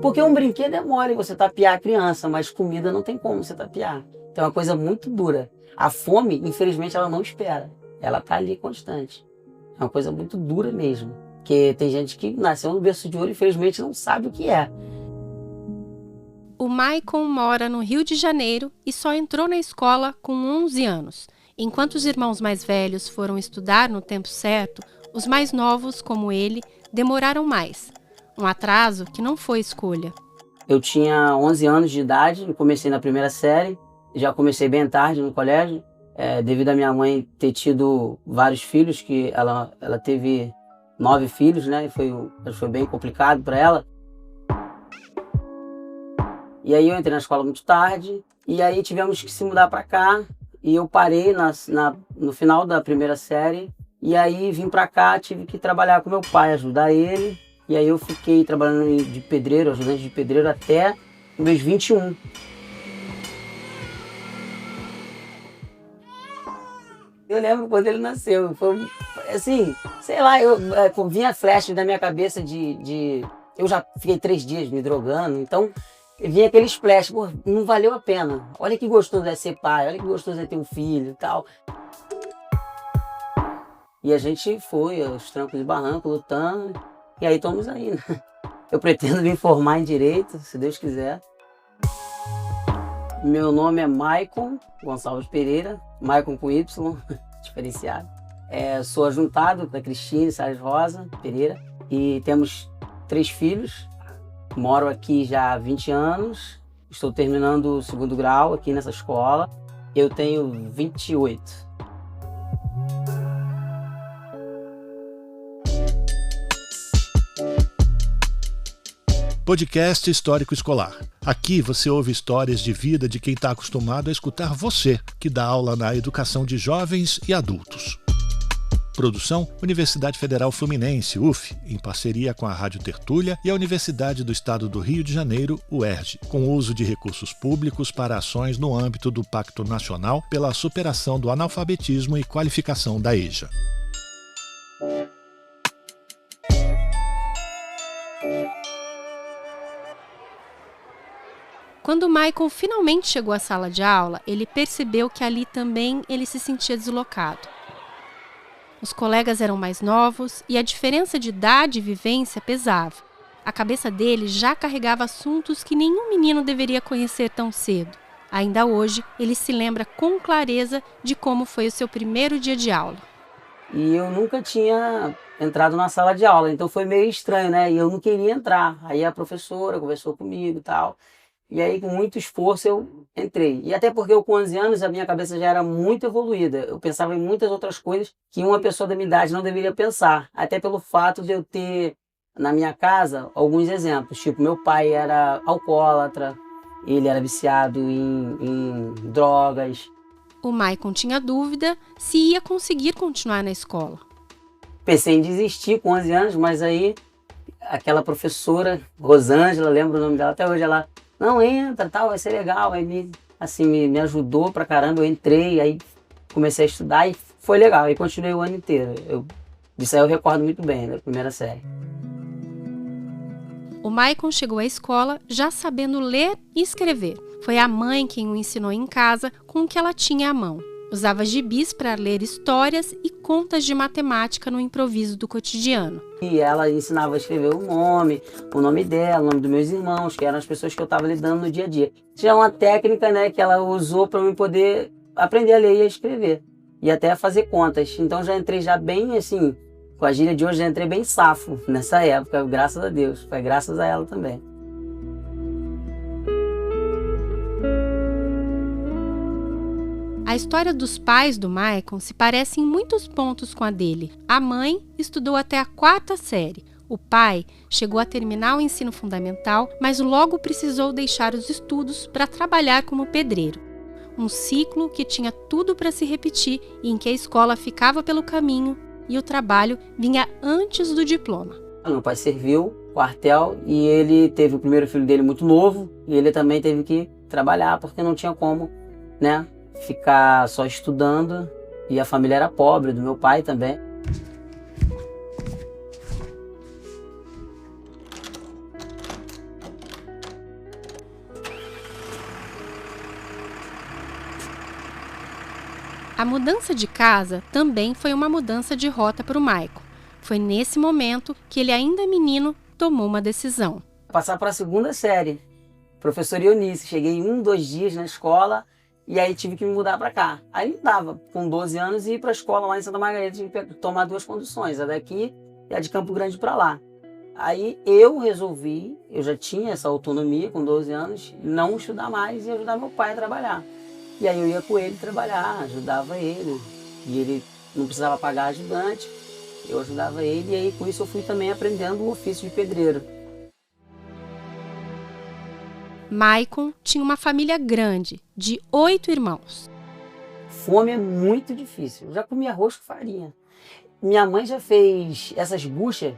Porque um brinquedo é mole você tapear a criança, mas comida não tem como você tapear. Então é uma coisa muito dura. A fome, infelizmente, ela não espera. Ela tá ali constante. É uma coisa muito dura mesmo. Porque tem gente que nasceu no berço de ouro e infelizmente não sabe o que é. O Maicon mora no Rio de Janeiro e só entrou na escola com 11 anos. Enquanto os irmãos mais velhos foram estudar no tempo certo, os mais novos, como ele, demoraram mais. Um atraso que não foi escolha. Eu tinha 11 anos de idade, comecei na primeira série, já comecei bem tarde no colégio, devido a minha mãe ter tido vários filhos, que ela teve 9 filhos, né? Foi bem complicado para ela. E aí eu entrei na escola muito tarde, e aí tivemos que se mudar para cá, e eu parei no final da primeira série, e aí vim para cá, tive que trabalhar com meu pai, ajudar ele, e aí eu fiquei trabalhando de pedreiro, ajudante de pedreiro, até os meus 21. Eu lembro quando ele nasceu, foi assim, sei lá, vinha flash da minha cabeça eu já fiquei 3 dias me drogando, então vinha aquele splash, pô, não valeu a pena. Olha que gostoso é ser pai, olha que gostoso é ter um filho e tal. E a gente foi aos trancos e barrancos, lutando, e aí estamos aí, né? Eu pretendo me formar em Direito, se Deus quiser. Meu nome é Maicon Gonçalves Pereira, Maicon com Y, diferenciado. Sou ajuntado da Cristine Salles Rosa Pereira e temos 3 filhos. Moro aqui já há 20 anos, estou terminando o 2º grau aqui nessa escola. Eu tenho 28. Podcast Histórico Escolar. Aqui você ouve histórias de vida de quem está acostumado a escutar você, que dá aula na educação de jovens e adultos. Produção Universidade Federal Fluminense, UF, em parceria com a Rádio Tertúlia e a Universidade do Estado do Rio de Janeiro, UERJ, com uso de recursos públicos para ações no âmbito do Pacto Nacional pela Superação do Analfabetismo e Qualificação da EJA. Quando Maicon finalmente chegou à sala de aula, ele percebeu que ali também ele se sentia deslocado. Os colegas eram mais novos e a diferença de idade e vivência pesava. A cabeça dele já carregava assuntos que nenhum menino deveria conhecer tão cedo. Ainda hoje, ele se lembra com clareza de como foi o seu primeiro dia de aula. E eu nunca tinha entrado na sala de aula, então foi meio estranho, né? E eu não queria entrar. Aí a professora conversou comigo e tal. E aí, com muito esforço, eu entrei. E até porque eu, com 11 anos, a minha cabeça já era muito evoluída. Eu pensava em muitas outras coisas que uma pessoa da minha idade não deveria pensar. Até pelo fato de eu ter, na minha casa, alguns exemplos. Tipo, meu pai era alcoólatra, ele era viciado em drogas. O Maicon tinha dúvida se ia conseguir continuar na escola. Pensei em desistir com 11 anos, mas aí aquela professora, Rosângela, lembro o nome dela até hoje, ela... Não, entra, tal, vai ser legal. Aí me ajudou pra caramba, eu entrei, aí comecei a estudar e foi legal. Aí continuei o ano inteiro. Disso aí eu recordo muito bem, da primeira série. O Maicon chegou à escola já sabendo ler e escrever. Foi a mãe quem o ensinou em casa com o que ela tinha à mão. Usava gibis para ler histórias e contas de matemática no improviso do cotidiano. E ela ensinava a escrever o nome dela, o nome dos meus irmãos, que eram as pessoas que eu estava lidando no dia a dia. Isso é uma técnica, né, que ela usou para eu poder aprender a ler e a escrever. E até a fazer contas. Então já entrei já bem assim, com a gíria de hoje, já entrei bem safo nessa época, graças a Deus. Foi graças a ela também. A história dos pais do Maicon se parece em muitos pontos com a dele. A mãe estudou até a 4ª série. O pai chegou a terminar o ensino fundamental, mas logo precisou deixar os estudos para trabalhar como pedreiro. Um ciclo que tinha tudo para se repetir e em que a escola ficava pelo caminho e o trabalho vinha antes do diploma. Meu pai serviu quartel e ele teve o primeiro filho dele muito novo e ele também teve que trabalhar porque não tinha como, né? Ficar só estudando, e a família era pobre, do meu pai também. A mudança de casa também foi uma mudança de rota para o Maicon. Foi nesse momento que ele, ainda menino, tomou uma decisão. Passar para a segunda série. Professor Eunice, cheguei 2 dias na escola e aí tive que me mudar para cá. Aí não dava, com 12 anos, ir para a escola lá em Santa Margarida, tive que tomar 2 conduções, a daqui e a de Campo Grande para lá. Aí eu resolvi, eu já tinha essa autonomia com 12 anos, não estudar mais e ajudar meu pai a trabalhar. E aí eu ia com ele trabalhar, ajudava ele. E ele não precisava pagar ajudante, eu ajudava ele. E aí com isso eu fui também aprendendo o ofício de pedreiro. Maicon tinha uma família grande, de 8 irmãos. Fome é muito difícil, eu já comi arroz com farinha. Minha mãe já fez essas buchas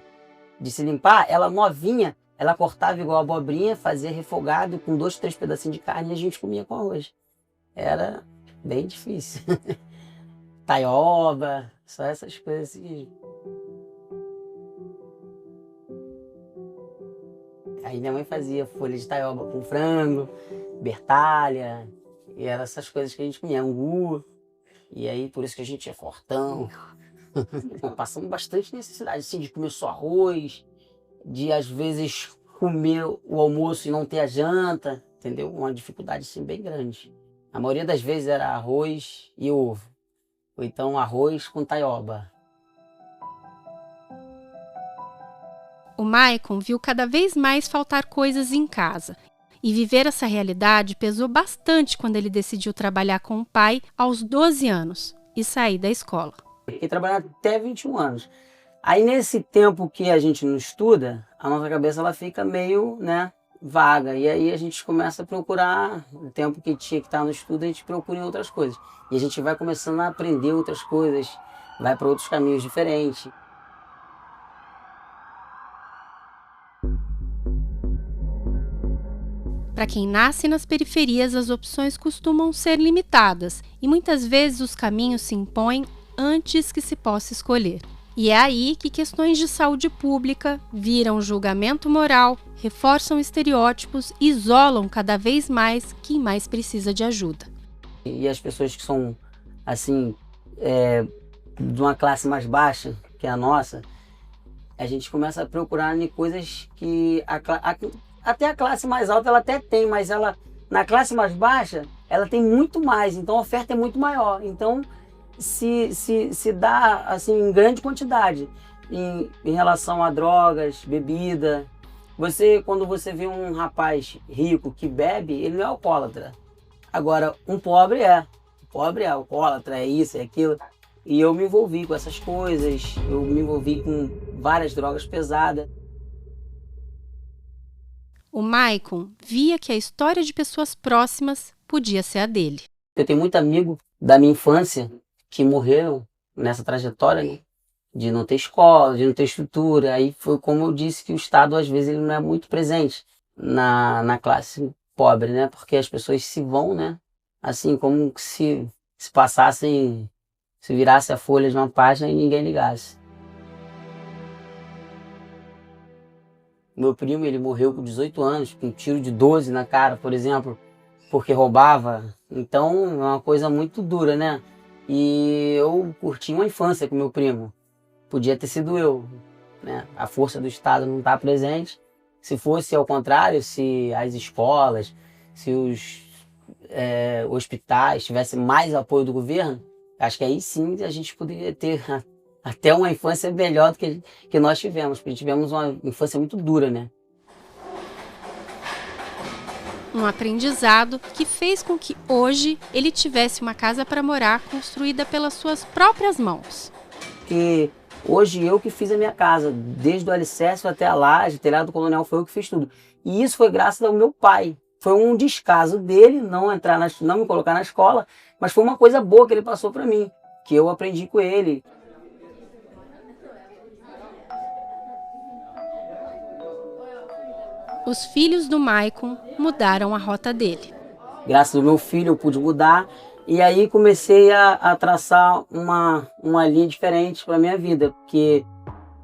de se limpar, ela novinha, ela cortava igual abobrinha, fazia refogado com 2, 3 pedacinhos de carne e a gente comia com arroz. Era bem difícil. Taioba, só essas coisas assim. Aí minha mãe fazia folha de taioba com frango, bertalha, e eram essas coisas que a gente comia, angu. E aí por isso que a gente é fortão. Passamos bastante necessidade, assim, de comer só arroz, de às vezes comer o almoço e não ter a janta, entendeu? Uma dificuldade assim, bem grande. A maioria das vezes era arroz e ovo, ou então arroz com taioba. O Maicon viu cada vez mais faltar coisas em casa. E viver essa realidade pesou bastante quando ele decidiu trabalhar com o pai aos 12 anos e sair da escola. Fiquei trabalhando até 21 anos. Aí nesse tempo que a gente não estuda, a nossa cabeça ela fica meio, vaga. E aí a gente começa a procurar, o tempo que tinha que estar no estudo, a gente procura em outras coisas. E a gente vai começando a aprender outras coisas, vai para outros caminhos diferentes. Para quem nasce nas periferias, as opções costumam ser limitadas e muitas vezes os caminhos se impõem antes que se possa escolher. E é aí que questões de saúde pública viram julgamento moral, reforçam estereótipos e isolam cada vez mais quem mais precisa de ajuda. E as pessoas que são, assim, de uma classe mais baixa, que é a nossa, a gente começa a procurar em coisas que até a classe mais alta ela até tem, mas ela, na classe mais baixa, ela tem muito mais, então a oferta é muito maior. Então, se dá assim, em grande quantidade em relação a drogas, bebida. Quando você vê um rapaz rico que bebe, ele não é alcoólatra. Agora, um pobre é. O pobre é alcoólatra, é isso, é aquilo. E eu me envolvi com essas coisas, eu me envolvi com várias drogas pesadas. O Maicon via que a história de pessoas próximas podia ser a dele. Eu tenho muito amigo da minha infância que morreram nessa trajetória, de não ter escola, de não ter estrutura. Aí foi como eu disse que o Estado às vezes ele não é muito presente na classe pobre, né? Porque as pessoas se vão, assim como se passassem, se virasse a folha de uma página e ninguém ligasse. Meu primo, ele morreu com 18 anos, com um tiro de 12 na cara, por exemplo, porque roubava. Então é uma coisa muito dura, né? E eu curti uma infância com meu primo. Podia ter sido eu, né? A força do Estado não está presente. Se fosse ao contrário, se as escolas, se os hospitais tivessem mais apoio do governo, acho que aí sim a gente poderia ter até uma infância melhor do que nós tivemos, porque tivemos uma infância muito dura, né? Um aprendizado que fez com que hoje ele tivesse uma casa para morar construída pelas suas próprias mãos. Que hoje eu que fiz a minha casa, desde o alicerce até a laje, telhado do Coronel, foi eu que fiz tudo. E isso foi graças ao meu pai. Foi um descaso dele não me colocar na escola, mas foi uma coisa boa que ele passou para mim, que eu aprendi com ele. Os filhos do Maicon mudaram a rota dele. Graças ao meu filho eu pude mudar e aí comecei a traçar uma linha diferente para a minha vida, porque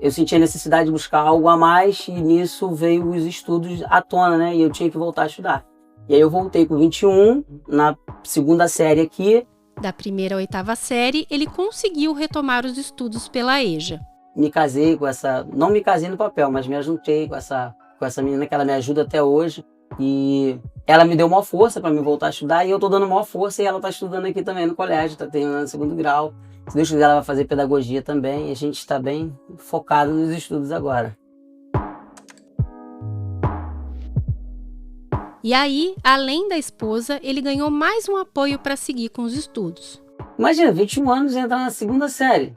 eu sentia a necessidade de buscar algo a mais e nisso veio os estudos à tona, né? E eu tinha que voltar a estudar. E aí eu voltei com 21, na segunda série aqui, Da 1ª à 8ª série, ele conseguiu retomar os estudos pela EJA. Me casei com essa... Não me casei no papel, mas me ajuntei com essa menina que ela me ajuda até hoje. E ela me deu maior força para me voltar a estudar e eu tô dando maior força e ela tá estudando aqui também no colégio, tá terminando o 2º grau. Se Deus quiser, ela vai fazer pedagogia também e a gente está bem focado nos estudos agora. E aí, além da esposa, ele ganhou mais um apoio para seguir com os estudos. Imagina, 21 anos e entrar na 2ª série.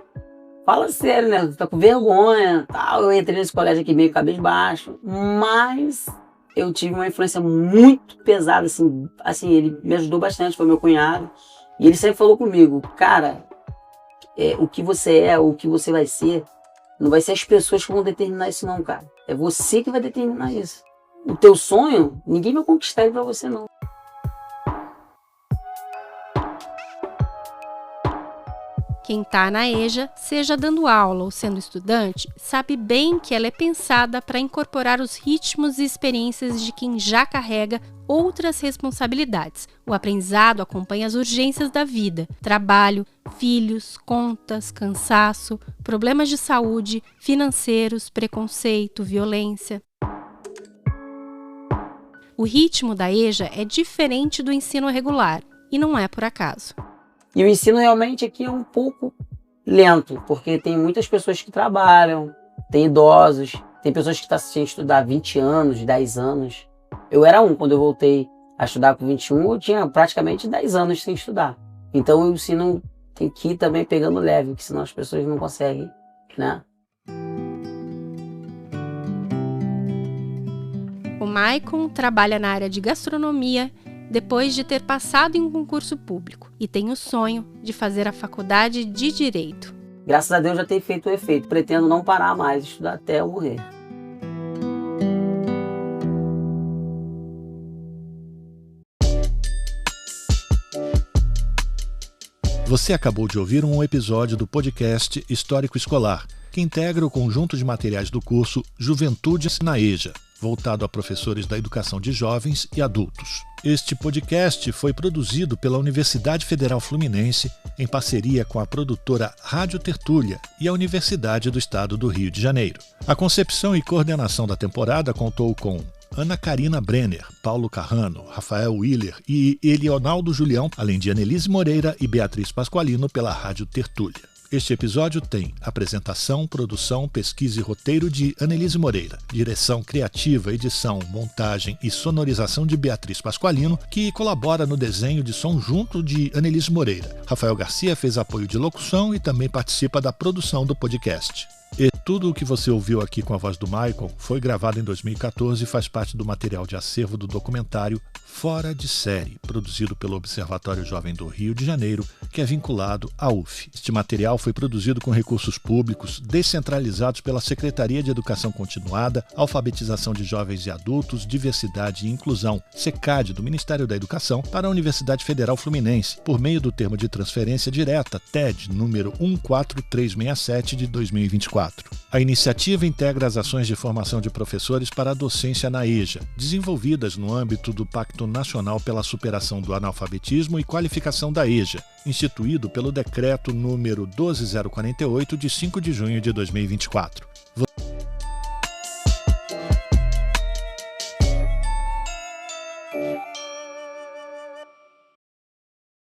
Fala sério, né? Tá com vergonha, tal. Eu entrei nesse colégio aqui meio cabisbaixo, mas eu tive uma influência muito pesada, assim, ele me ajudou bastante, foi meu cunhado. E ele sempre falou comigo, cara, o que você é, o que você vai ser, não vai ser as pessoas que vão determinar isso não, cara. É você que vai determinar isso. O teu sonho, ninguém vai conquistar ele pra você não. Quem está na EJA, seja dando aula ou sendo estudante, sabe bem que ela é pensada para incorporar os ritmos e experiências de quem já carrega outras responsabilidades. O aprendizado acompanha as urgências da vida: trabalho, filhos, contas, cansaço, problemas de saúde, financeiros, preconceito, violência. O ritmo da EJA é diferente do ensino regular e não é por acaso. E o ensino realmente aqui é um pouco lento, porque tem muitas pessoas que trabalham, tem idosos, tem pessoas que estão sem estudar 20 anos, 10 anos. Eu era quando eu voltei a estudar com 21, eu tinha praticamente 10 anos sem estudar. Então o ensino tem que ir também pegando leve, porque senão as pessoas não conseguem, né? O Maicon trabalha na área de gastronomia depois de ter passado em um concurso público e tem o sonho de fazer a faculdade de Direito. Graças a Deus já tem feito o efeito. Pretendo não parar mais, estudar até eu morrer. Você acabou de ouvir um episódio do podcast Histórico Escolar, que integra o conjunto de materiais do curso Juventude na EJA, voltado a professores da educação de jovens e adultos. Este podcast foi produzido pela Universidade Federal Fluminense em parceria com a produtora Rádio Tertúlia e a Universidade do Estado do Rio de Janeiro. A concepção e coordenação da temporada contou com Ana Karina Brenner, Paulo Carrano, Rafael Willer e Elionaldo Julião, além de Anelise Moreira e Beatriz Pasqualino pela Rádio Tertúlia. Este episódio tem apresentação, produção, pesquisa e roteiro de Anelise Moreira, direção criativa, edição, montagem e sonorização de Beatriz Pasqualino, que colabora no desenho de som junto de Anelise Moreira. Rafael Garcia fez apoio de locução e também participa da produção do podcast. E tudo o que você ouviu aqui com a voz do Maicon foi gravado em 2014 e faz parte do material de acervo do documentário Fora de Série, produzido pelo Observatório Jovem do Rio de Janeiro, que é vinculado à UF. Este material foi produzido com recursos públicos descentralizados pela Secretaria de Educação Continuada, Alfabetização de Jovens e Adultos, Diversidade e Inclusão, SECAD, do Ministério da Educação, para a Universidade Federal Fluminense, por meio do termo de transferência direta, TED, número 14367 de 2024. A iniciativa integra as ações de formação de professores para a docência na EJA, desenvolvidas no âmbito do Pacto Nacional pela Superação do Analfabetismo e Qualificação da EJA, instituído pelo Decreto número 12048 de 5 de junho de 2024.